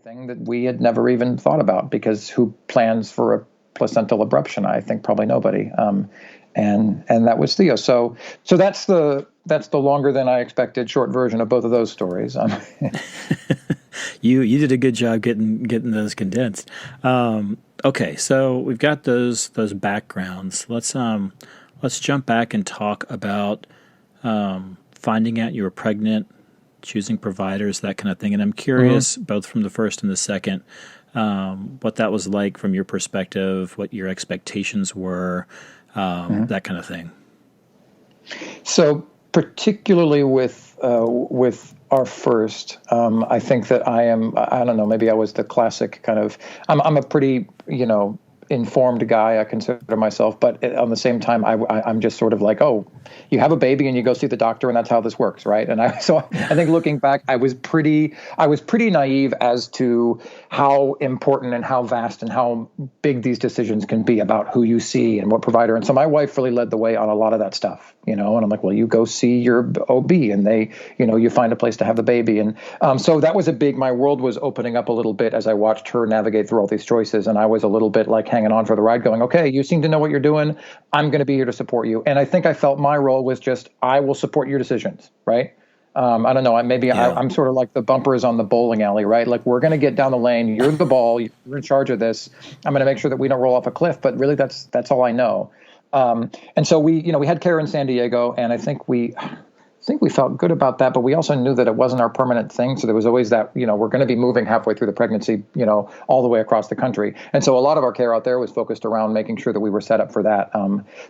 thing that we had never even thought about, because who plans for a placental abruption? I think probably nobody. And that was Theo. So that's the longer than I expected short version of both of those stories. You did a good job getting those condensed. Okay, so we've got those backgrounds. Let's jump back and talk about finding out you were pregnant, choosing providers, that kind of thing. And I'm curious, both from the first and the second, what that was like from your perspective, what your expectations were, that kind of thing. So particularly with our first, I think that I don't know, maybe I was the classic kind of, I'm a pretty, informed guy, I consider myself, but on the same time, I'm just sort of like, oh, you have a baby and you go see the doctor and that's how this works, right? And I think looking back, I was pretty naive as to how important and how vast and how big these decisions can be about who you see and what provider. And so my wife really led the way on a lot of that stuff, and I'm like, well, you go see your OB and they, you find a place to have the baby. And so that was my world was opening up a little bit as I watched her navigate through all these choices. And I was a little bit like hanging on for the ride going, okay, you seem to know what you're doing. I'm going to be here to support you. And I think I felt my role was just, I will support your decisions, right? I don't know. I'm sort of like the bumpers on the bowling alley, right? Like, we're going to get down the lane. You're the ball. You're in charge of this. I'm going to make sure that we don't roll off a cliff. But really, that's all I know. And so we had care in San Diego, and I think we felt good about that, but we also knew that it wasn't our permanent thing. So there was always that, we're going to be moving halfway through the pregnancy, all the way across the country. And so a lot of our care out there was focused around making sure that we were set up for that.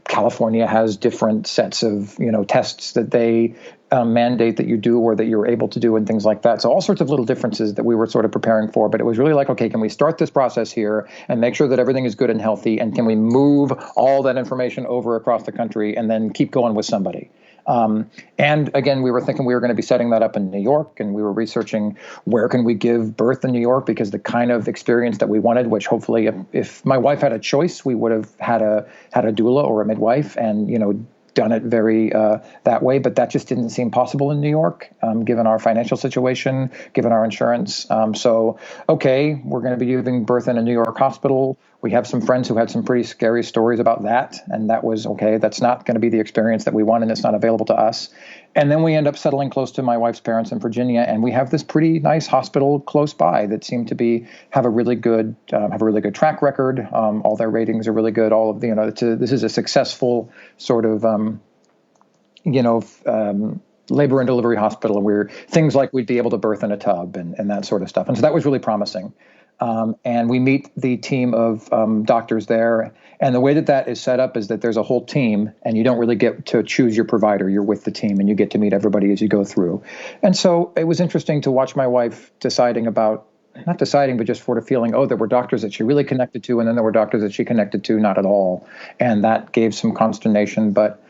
California has different sets of, tests that they mandate that you do or that you're able to do and things like that. So all sorts of little differences that we were sort of preparing for. But it was really like, okay, can we start this process here and make sure that everything is good and healthy? And can we move all that information over across the country and then keep going with somebody? And again, we were thinking we were going to be setting that up in New York, and we were researching where can we give birth in New York, because the kind of experience that we wanted, which hopefully if my wife had a choice, we would have had a doula or a midwife and, done it very that way, but that just didn't seem possible in New York, given our financial situation, given our insurance. So, okay, we're going to be giving birth in a New York hospital. We have some friends who had some pretty scary stories about that, and that was okay. That's not going to be the experience that we want, and it's not available to us. And then we end up settling close to my wife's parents in Virginia, and we have this pretty nice hospital close by that seemed to have a really good track record. All their ratings are really good. All of the this is a successful sort of labor and delivery hospital, where things like we'd be able to birth in a tub and that sort of stuff. And so that was really promising. And we meet the team of doctors there. And the way that is set up is that there's a whole team, and you don't really get to choose your provider. You're with the team, and you get to meet everybody as you go through. And so it was interesting to watch my wife not deciding, but just sort of feeling, there were doctors that she really connected to, and then there were doctors that she connected to not at all. And that gave some consternation. But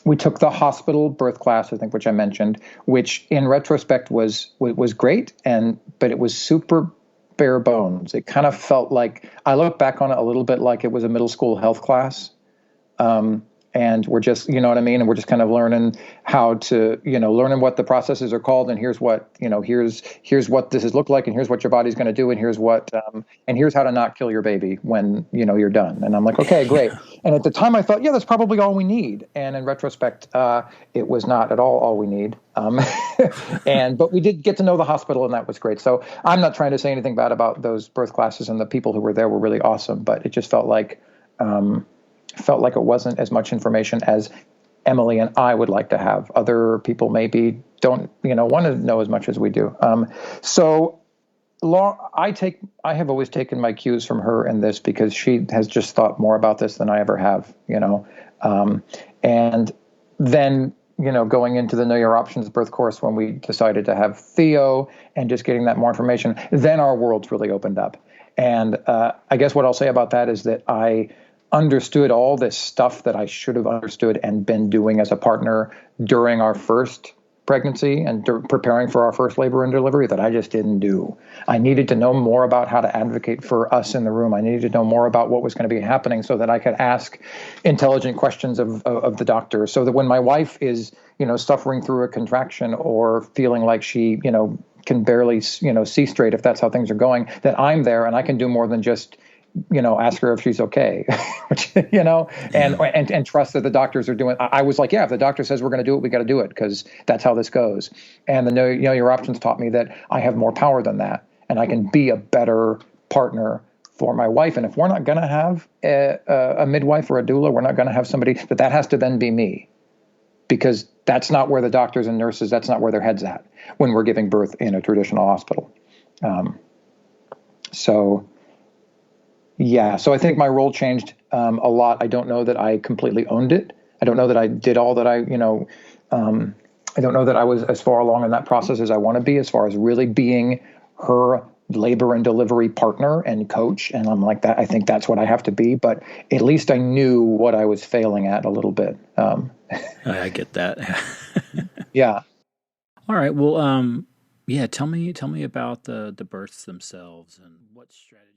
we took the hospital birth class, I think, which I mentioned, which in retrospect was great, but it was super bare bones. It kind of felt like, I look back on it a little bit like it was a middle school health class. And we're just, you know what I mean? And we're just kind of learning how to, learning what the processes are called. And here's what, here's what this has looked like. And here's what your body's going to do. And here's what, and here's how to not kill your baby when, you're done. And I'm like, okay, great. And at the time I thought, that's probably all we need. And in retrospect, it was not at all we need. But we did get to know the hospital, and that was great. So I'm not trying to say anything bad about those birth classes, and the people who were there were really awesome, but it just felt like it wasn't as much information as Emily and I would like to have. Other people maybe don't, want to know as much as we do. I have always taken my cues from her in this, because she has just thought more about this than I ever have, and then, going into the Know Your Options birth course, when we decided to have Theo and just getting that more information, then our worlds really opened up. And I guess what I'll say about that is that I understood all this stuff that I should have understood and been doing as a partner during our first pregnancy and preparing for our first labor and delivery that I just didn't do. I needed to know more about how to advocate for us in the room. I needed to know more about what was going to be happening so that I could ask intelligent questions of the doctor, so that when my wife is, suffering through a contraction or feeling like she, can barely, see straight if that's how things are going, that I'm there and I can do more than just, ask her if she's okay, which, and trust that the doctors are doing. I was like, yeah, if the doctor says we're going to do it, we got to do it because that's how this goes. And the know your options taught me that I have more power than that, and I can be a better partner for my wife. And if we're not going to have a midwife or a doula, we're not going to have somebody, that has to then be me, because that's not where the doctors and nurses, that's not where their head's at when we're giving birth in a traditional hospital. So I think my role changed a lot. I don't know that I completely owned it. I don't know that I did all that I don't know that I was as far along in that process as I want to be, as far as really being her labor and delivery partner and coach. And I'm like that. I think that's what I have to be. But at least I knew what I was failing at a little bit. I get that. Yeah. All right. Well, yeah. Tell me about the births themselves and what strategies.